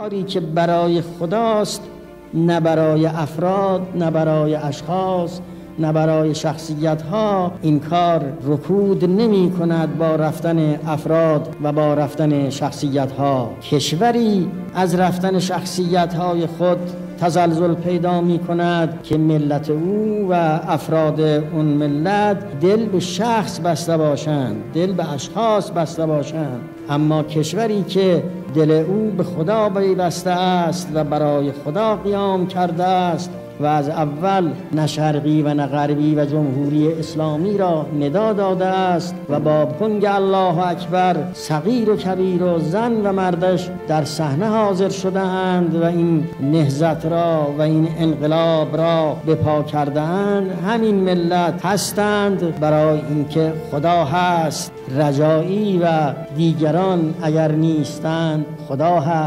کاری که برای خداست، نه برای افراد، نه برای اشخاص، نه برای شخصیت ها، این کار رکود نمی کند با رفتن افراد و با رفتن شخصیت ها. کشوری از رفتن شخصیت های خود تزلزل پیدا می کند که ملت او و افراد اون ملت دل به شخص بسته باشند، دل به اشخاص بسته باشند. اما کشوری که دل او به خدا پیوسته است و برای خدا قیام کرده است و از اول نه شرقی و نه غربی و جمهوری اسلامی را ندا داده است و با بانگ الله اکبر صغیر و کبیر و زن و مردش در صحنه حاضر شده اند و این نهضت را و این انقلاب را به پا کرده اند، همین ملت هستند برای اینکه خدا هست، رجایی و دیگران اگر نیستند خدا هست.